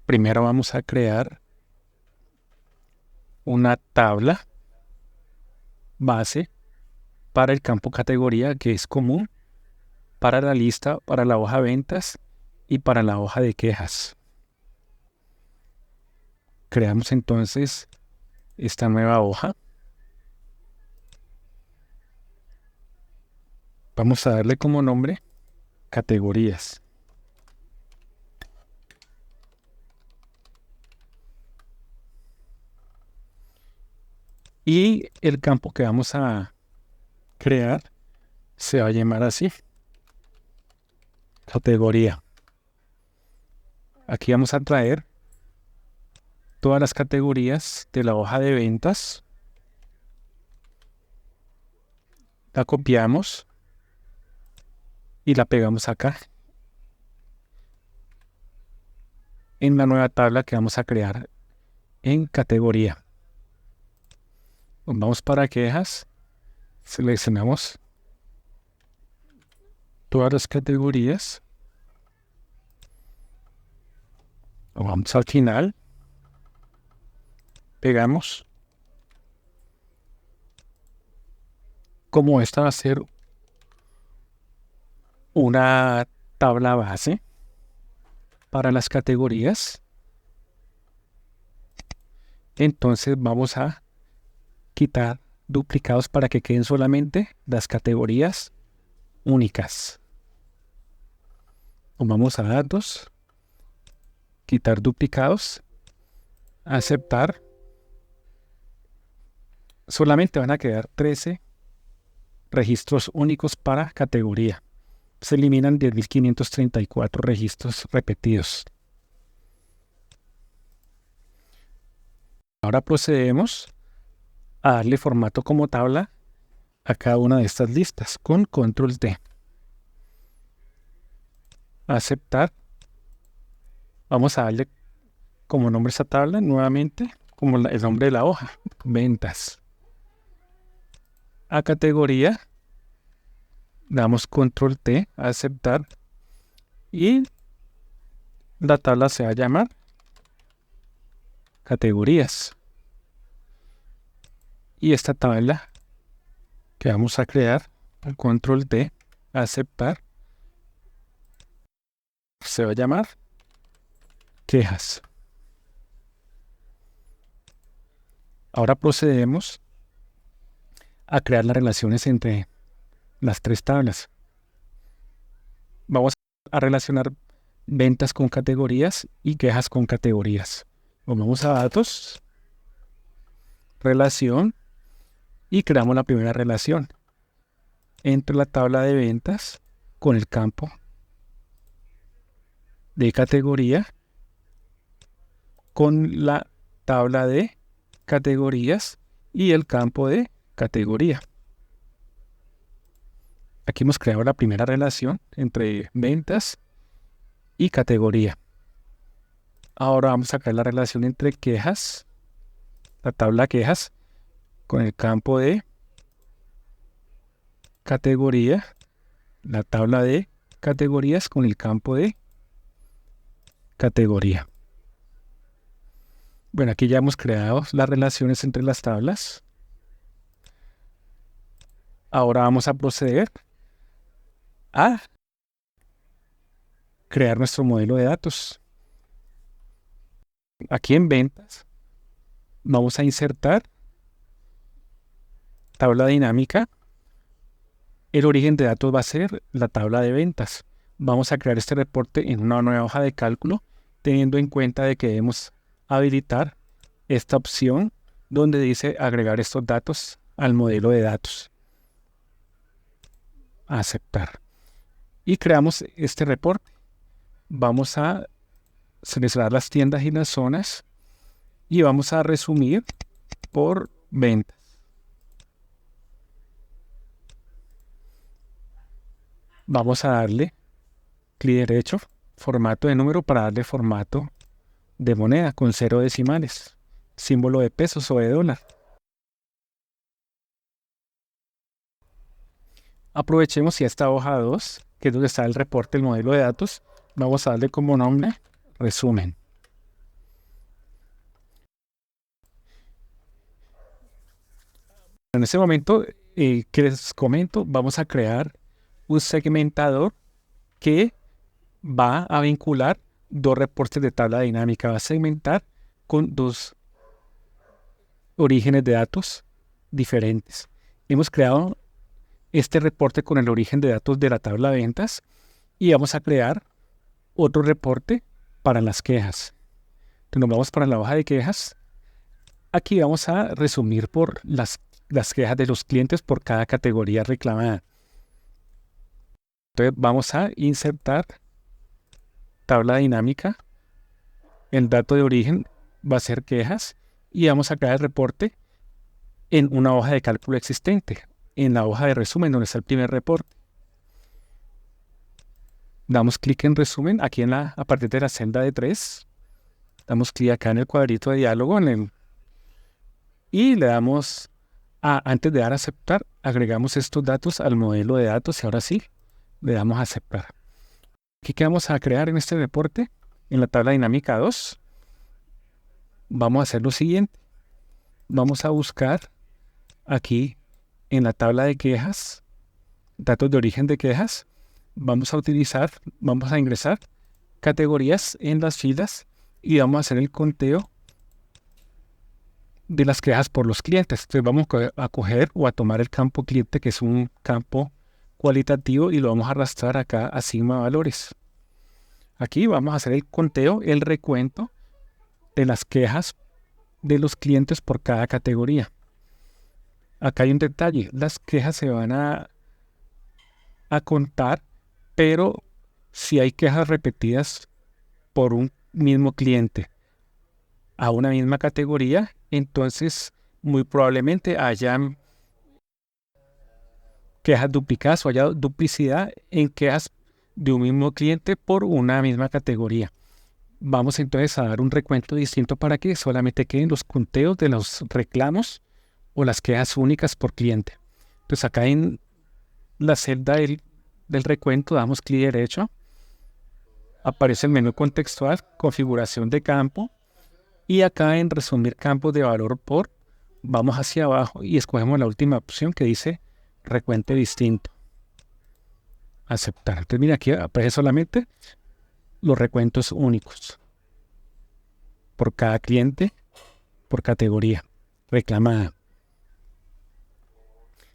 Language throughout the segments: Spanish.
Primero vamos a crear una tabla base para el campo categoría que es común para la lista, para la hoja ventas y para la hoja de quejas. Creamos entonces esta nueva hoja. Vamos a darle como nombre categorías. Y el campo que vamos a crear se va a llamar así, categoría. Aquí vamos a traer todas las categorías de la hoja de ventas. La copiamos y la pegamos acá en la nueva tabla que vamos a crear en categoría. Vamos para quejas, seleccionamos todas las categorías, vamos al final, pegamos. Como esta va a ser una tabla base para las categorías, entonces vamos a quitar duplicados para que queden solamente las categorías únicas. Vamos a datos, quitar duplicados, aceptar. Solamente van a quedar 13 registros únicos para categoría. Se eliminan 10.534 registros repetidos. Ahora procedemos a darle formato como tabla a cada una de estas listas con control T. Aceptar. Vamos a darle como nombre a esta tabla nuevamente, como el nombre de la hoja, ventas. A categoría, damos control T, aceptar, y la tabla se va a llamar categorías. Y esta tabla que vamos a crear, control T, aceptar, se va a llamar quejas. Ahora procedemos a crear las relaciones entre las tres tablas. Vamos a relacionar ventas con categorías y quejas con categorías. Vamos a datos, relación, y creamos la primera relación entre la tabla de ventas con el campo de categoría con la tabla de categorías y el campo de categoría. Aquí hemos creado la primera relación entre ventas y categoría. Ahora vamos a crear la relación entre quejas, la tabla quejas, con el campo de categoría, la tabla de categorías con el campo de categoría. Bueno, aquí ya hemos creado las relaciones entre las tablas. Ahora vamos a proceder a crear nuestro modelo de datos. Aquí en ventas vamos a insertar tabla dinámica. El origen de datos va a ser la tabla de ventas. Vamos a crear este reporte en una nueva hoja de cálculo, teniendo en cuenta de que debemos habilitar esta opción donde dice agregar estos datos al modelo de datos. Aceptar. Y creamos este reporte. Vamos a seleccionar las tiendas y las zonas y vamos a resumir por ventas. Vamos a darle clic derecho, formato de número para darle formato de moneda con 0 decimales, símbolo de pesos o de dólar. Aprovechemos y a esta hoja 2, que es donde está el reporte, el modelo de datos, vamos a darle como nombre resumen. En este momento que les comento, vamos a crear un segmentador que va a vincular dos reportes de tabla dinámica. Va a segmentar con dos orígenes de datos diferentes. Hemos creado este reporte con el origen de datos de la tabla de ventas y vamos a crear otro reporte para las quejas. Entonces nos vamos para la hoja de quejas. Aquí vamos a resumir por las quejas de los clientes por cada categoría reclamada. Entonces vamos a insertar tabla dinámica. El dato de origen va a ser quejas y vamos a crear el reporte en una hoja de cálculo existente, en la hoja de resumen donde está el primer reporte. Damos clic en resumen aquí a partir de la celda de 3. Damos clic acá en el cuadrito de diálogo y le damos antes de dar a aceptar, agregamos estos datos al modelo de datos y ahora sí, le damos a aceptar. Aquí que vamos a crear en este reporte, en la tabla dinámica 2, vamos a hacer lo siguiente. Vamos a buscar aquí en la tabla de quejas, datos de origen de quejas, vamos a ingresar categorías en las filas y vamos a hacer el conteo de las quejas por los clientes. Entonces vamos a coger o a tomar el campo cliente, que es un campo cualitativo, y lo vamos a arrastrar acá a sigma valores. Aquí vamos a hacer el conteo, el recuento de las quejas de los clientes por cada categoría. Acá hay un detalle, las quejas se van a contar, pero si hay quejas repetidas por un mismo cliente a una misma categoría, entonces muy probablemente hayan quejas duplicadas o haya duplicidad en quejas de un mismo cliente por una misma categoría. Vamos entonces a dar un recuento distinto para que solamente queden los conteos de los reclamos o las quejas únicas por cliente. Entonces acá en la celda del recuento damos clic derecho, aparece el menú contextual, configuración de campo, y acá en resumir campos de valor por, vamos hacia abajo y escogemos la última opción que dice recuento distinto. Aceptar. Entonces mira, aquí aparece solamente los recuentos únicos por cada cliente, por categoría reclamada.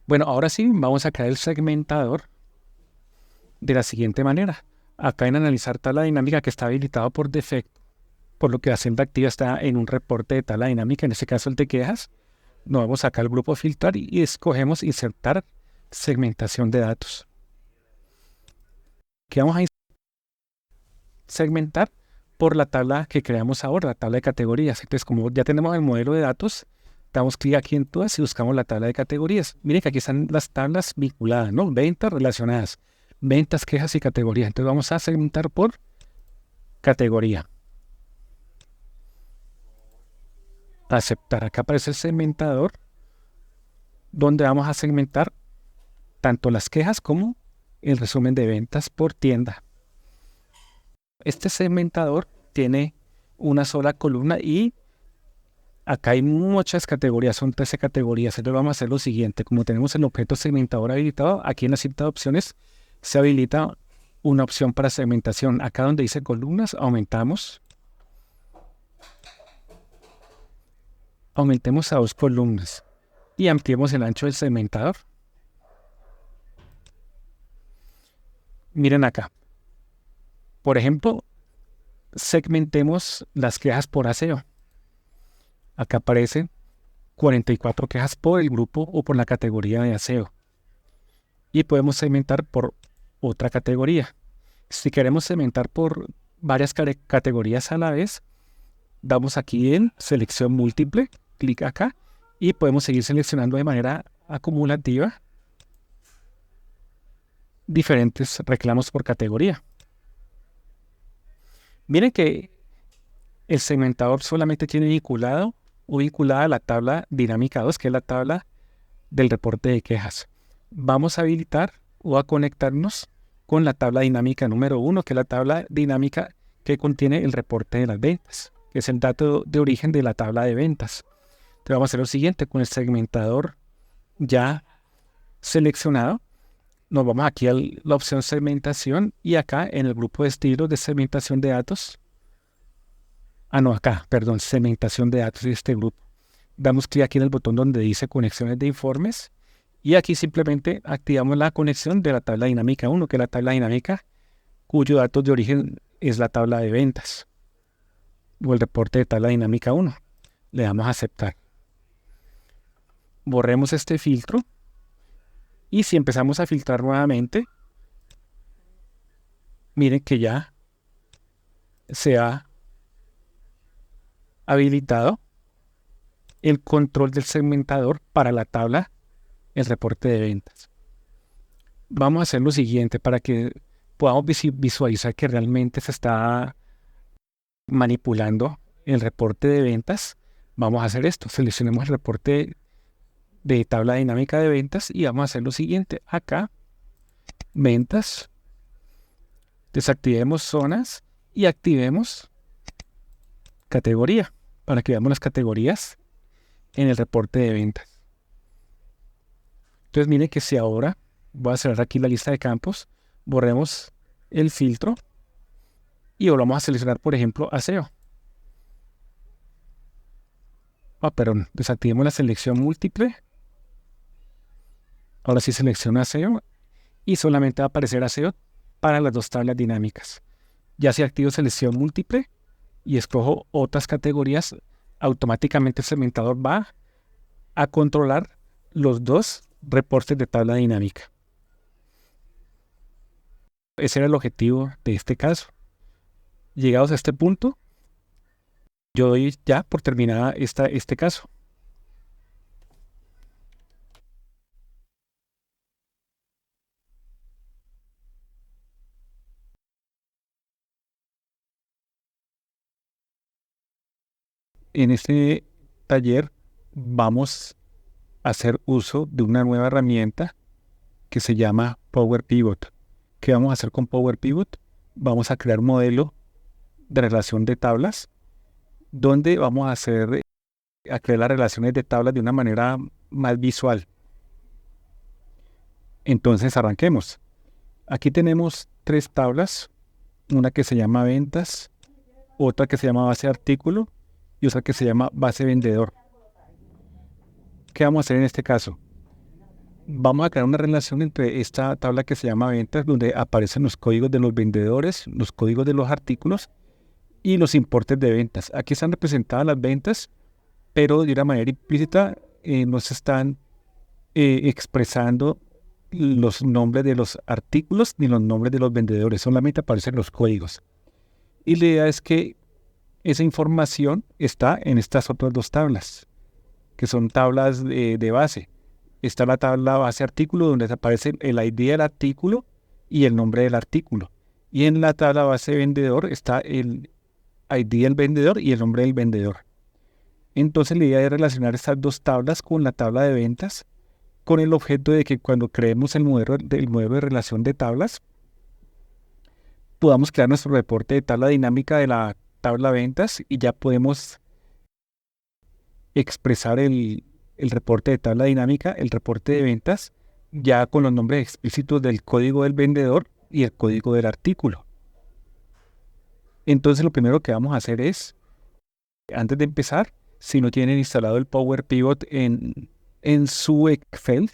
Bueno, ahora sí, vamos a crear el segmentador de la siguiente manera. Acá en analizar tabla dinámica, que está habilitado por defecto, por lo que la celda activa está en un reporte de tabla dinámica, en este caso el de quejas, nos vamos acá al grupo filtrar y escogemos insertar segmentación de datos. Aquí vamos a segmentar por la tabla que creamos ahora, la tabla de categorías. Entonces, como ya tenemos el modelo de datos, damos clic aquí en todas y buscamos la tabla de categorías. Miren que aquí están las tablas vinculadas, ¿no? Ventas relacionadas, ventas, quejas y categorías. Entonces vamos a segmentar por categoría. Aceptar. Acá aparece el segmentador, donde vamos a segmentar tanto las quejas como el resumen de ventas por tienda. Este segmentador tiene una sola columna y acá hay muchas categorías, son 13 categorías. Entonces vamos a hacer lo siguiente: como tenemos el objeto segmentador habilitado, aquí en la cinta de opciones se habilita una opción para segmentación. Acá donde dice columnas, aumentemos a 2 columnas y ampliemos el ancho del segmentador. Miren acá. Por ejemplo, segmentemos las quejas por aseo. Acá aparecen 44 quejas por el grupo o por la categoría de aseo. Y podemos segmentar por otra categoría. Si queremos segmentar por varias categorías a la vez, damos aquí en selección múltiple, clic acá, y podemos seguir seleccionando de manera acumulativa diferentes reclamos por categoría. Miren que el segmentador solamente tiene vinculada la tabla dinámica 2, que es la tabla del reporte de quejas. Vamos a habilitar o a conectarnos con la tabla dinámica número 1, que es la tabla dinámica que contiene el reporte de las ventas, que es el dato de origen de la tabla de ventas. Entonces vamos a hacer lo siguiente: con el segmentador ya seleccionado, nos vamos aquí a la opción segmentación y acá en el grupo de estilos de segmentación de datos. Segmentación de datos de este grupo. Damos clic aquí en el botón donde dice conexiones de informes y aquí simplemente activamos la conexión de la tabla dinámica 1, que es la tabla dinámica cuyo datos de origen es la tabla de ventas o el reporte de tabla dinámica 1. Le damos a aceptar. Borremos este filtro y si empezamos a filtrar nuevamente, miren que ya se ha habilitado el control del segmentador para la tabla, el reporte de ventas. Vamos a hacer lo siguiente para que podamos visualizar que realmente se está manipulando el reporte de ventas. Vamos a hacer esto. Seleccionemos el reporte de tabla dinámica de ventas y vamos a hacer lo siguiente. Acá, ventas, desactivemos zonas y activemos categoría para que veamos las categorías en el reporte de ventas. Entonces miren que si ahora voy a cerrar aquí la lista de campos, borremos el filtro y volvamos a seleccionar, por ejemplo, aseo. Perdón, desactivemos la selección múltiple. Ahora sí selecciono aseo y solamente va a aparecer aseo para las dos tablas dinámicas. Ya si activo selección múltiple y escojo otras categorías, automáticamente el segmentador va a controlar los dos reportes de tabla dinámica. Ese era el objetivo de este caso. Llegados a este punto, yo doy ya por terminada este caso. En este taller vamos a hacer uso de una nueva herramienta que se llama Power Pivot. ¿Qué vamos a hacer con Power Pivot? Vamos a crear un modelo de relación de tablas donde vamos a crear las relaciones de tablas de una manera más visual. Entonces arranquemos. Aquí tenemos tres tablas, una que se llama ventas, otra que se llama base de artículo y otra que se llama base vendedor. ¿Qué vamos a hacer en este caso? Vamos a crear una relación entre esta tabla que se llama ventas, donde aparecen los códigos de los vendedores, los códigos de los artículos y los importes de ventas. Aquí están representadas las ventas, pero de una manera implícita no se están expresando los nombres de los artículos ni los nombres de los vendedores, solamente aparecen los códigos. Y la idea es que esa información está en estas otras dos tablas, que son tablas de base. Está la tabla base artículo, donde aparece el ID del artículo y el nombre del artículo. Y en la tabla base vendedor está el ID del vendedor y el nombre del vendedor. Entonces la idea es relacionar estas dos tablas con la tabla de ventas, con el objeto de que cuando creemos el modelo de relación de tablas, podamos crear nuestro reporte de tabla dinámica de la tabla ventas y ya podemos expresar el reporte de tabla dinámica, el reporte de ventas, ya con los nombres explícitos del código del vendedor y el código del artículo. Entonces lo primero que vamos a hacer es, antes de empezar, si no tienen instalado el Power Pivot en su Excel,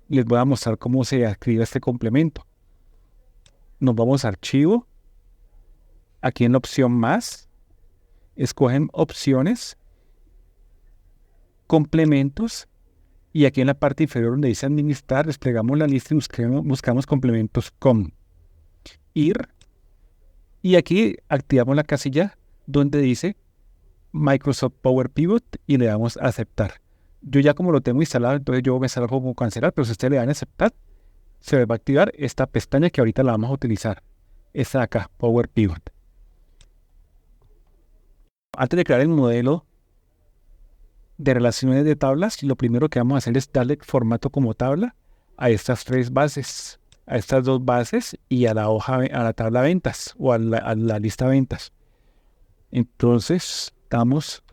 les voy a mostrar cómo se escribe este complemento. Nos vamos a archivo, aquí en la opción más, escogen opciones, complementos, y aquí en la parte inferior donde dice administrar, desplegamos la lista y buscamos complementos com. Ir, y aquí activamos la casilla donde dice Microsoft Power Pivot y le damos a aceptar. Yo ya como lo tengo instalado, entonces yo me salgo como cancelar, pero si ustedes le dan a aceptar, se les va a activar esta pestaña que ahorita la vamos a utilizar. Esta de acá, Power Pivot. Antes de crear el modelo de relaciones de tablas, lo primero que vamos a hacer es darle formato como tabla a estas tres bases, a estas dos bases y a la hoja, a la tabla ventas o a la lista ventas. Entonces damos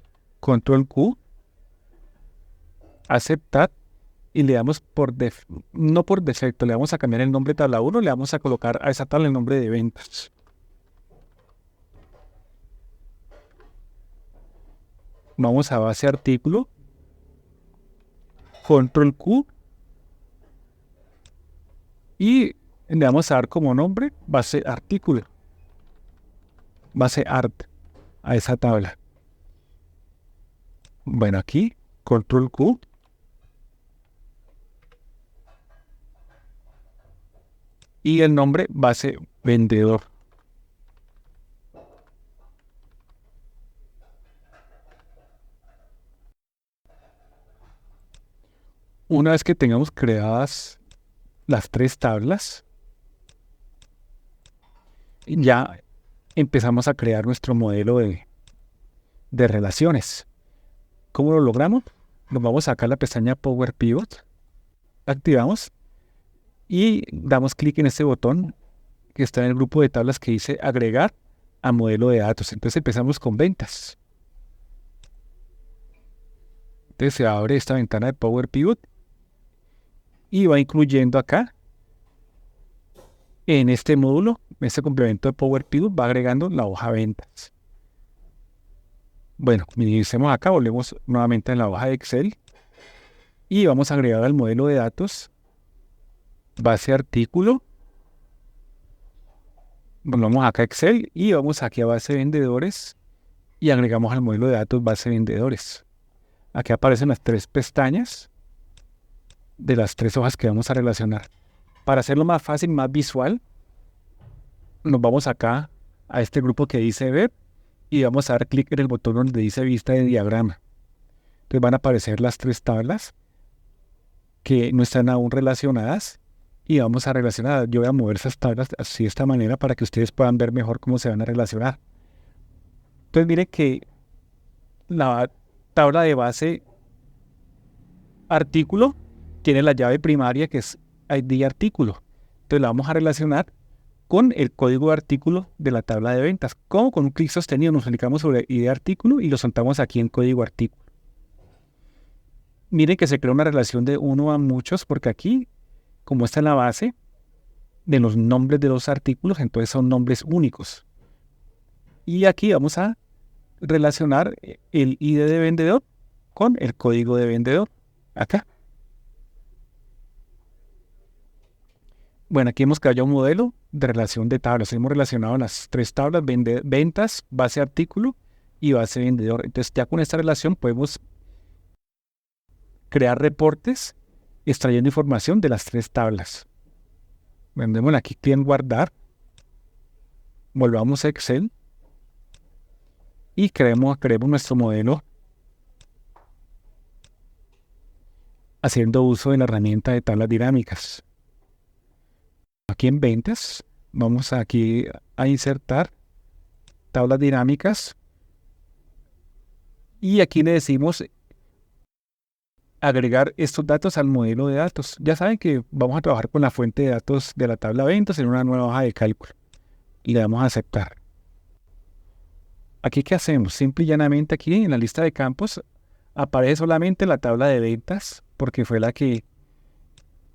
control Q, aceptar y le damos no por defecto, le vamos a cambiar el nombre de tabla 1, le vamos a colocar a esa tabla el nombre de ventas. Vamos a base artículo, control Q, y le vamos a dar como nombre base artículo, base art, a esa tabla. Bueno, aquí, control Q. Y el nombre base vendedor. Una vez que tengamos creadas las 3 tablas, ya empezamos a crear nuestro modelo de relaciones. ¿Cómo lo logramos? Nos vamos acá a la pestaña Power Pivot, activamos y damos clic en este botón que está en el grupo de tablas que dice agregar a modelo de datos. Entonces empezamos con ventas. Entonces se abre esta ventana de Power Pivot y va incluyendo acá, en este módulo, este complemento de Power Pivot, va agregando la hoja ventas. Bueno, minimicemos acá, volvemos nuevamente a la hoja de Excel y vamos a agregar al modelo de datos base artículo. Volvamos acá a Excel y vamos aquí a base vendedores y agregamos al modelo de datos base vendedores. Aquí aparecen las 3 pestañas de las 3 hojas que vamos a relacionar. Para hacerlo más fácil, más visual, nos vamos acá a este grupo que dice Web y vamos a dar clic en el botón donde dice Vista de diagrama. Entonces van a aparecer las 3 tablas que no están aún relacionadas y vamos a relacionar. Yo voy a mover esas tablas así de esta manera para que ustedes puedan ver mejor cómo se van a relacionar. Entonces miren que la tabla de base artículo tiene la llave primaria que es ID artículo. Entonces la vamos a relacionar con el código de artículo de la tabla de ventas. Como con un clic sostenido nos clicamos sobre ID artículo y lo soltamos aquí en código artículo. Miren que se crea una relación de uno a muchos porque aquí, como está en la base de los nombres de los artículos, entonces son nombres únicos. Y aquí vamos a relacionar el ID de vendedor con el código de vendedor. Acá. Bueno, aquí hemos creado un modelo de relación de tablas. Hemos relacionado las 3 tablas, ventas, base artículo y base vendedor. Entonces ya con esta relación podemos crear reportes extrayendo información de las 3 tablas. Vendemos aquí clic en guardar. Volvamos a Excel. Y creemos nuestro modelo haciendo uso de la herramienta de tablas dinámicas. Aquí en ventas, vamos aquí a insertar tablas dinámicas y aquí le decimos agregar estos datos al modelo de datos. Ya saben que vamos a trabajar con la fuente de datos de la tabla ventas en una nueva hoja de cálculo y le damos a aceptar. Aquí, ¿qué hacemos? Simple y llanamente aquí en la lista de campos aparece solamente la tabla de ventas porque fue la que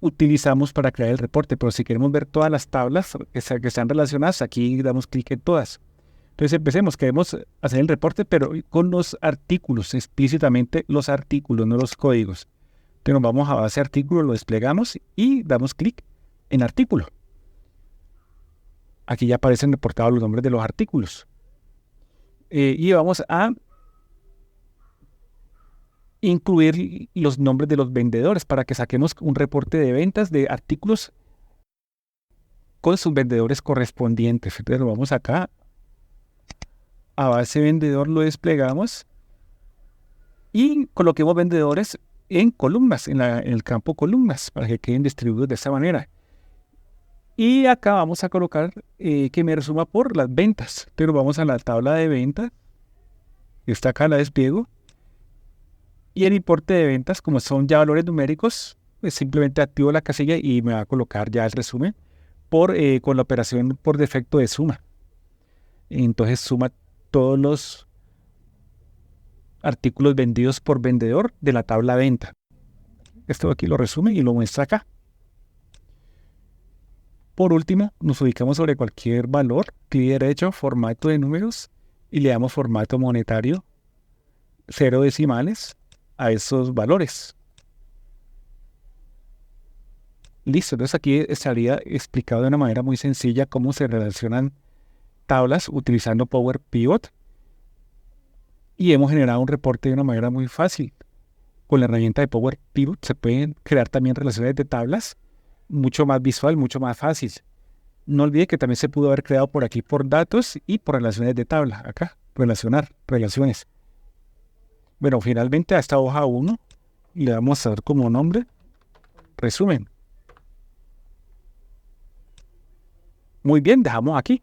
utilizamos para crear el reporte, pero si queremos ver todas las tablas que están relacionadas, aquí damos clic en todas. Entonces empecemos, queremos hacer el reporte, pero con los artículos, explícitamente los artículos, no los códigos. Entonces nos vamos a base artículo, lo desplegamos y damos clic en artículo. Aquí ya aparecen reportados los nombres de los artículos. Y vamos a incluir los nombres de los vendedores para que saquemos un reporte de ventas de artículos con sus vendedores correspondientes. Entonces lo vamos acá a base vendedor, lo desplegamos y coloquemos vendedores en columnas, en el campo columnas, para que queden distribuidos de esta manera. Y acá vamos a colocar que me resuma por las ventas. Pero vamos a la tabla de ventas, que está acá, la despliego. Y el importe de ventas, como son ya valores numéricos, pues simplemente activo la casilla y me va a colocar ya el resumen con la operación por defecto de suma. Entonces suma todos los artículos vendidos por vendedor de la tabla venta. Esto aquí lo resume y lo muestra acá. Por último, nos ubicamos sobre cualquier valor, clic derecho, formato de números, y le damos formato monetario, 0 decimales, a esos valores. Listo, entonces aquí estaría explicado de una manera muy sencilla cómo se relacionan tablas utilizando Power Pivot, y hemos generado un reporte de una manera muy fácil. Con la herramienta de Power Pivot se pueden crear también relaciones de tablas, mucho más visual, mucho más fácil. No olvide que también se pudo haber creado por aquí por datos y por relaciones de tabla. Acá, relacionar, relaciones. Bueno, finalmente a esta hoja 1 le vamos a dar como nombre resumen. Muy bien, dejamos aquí.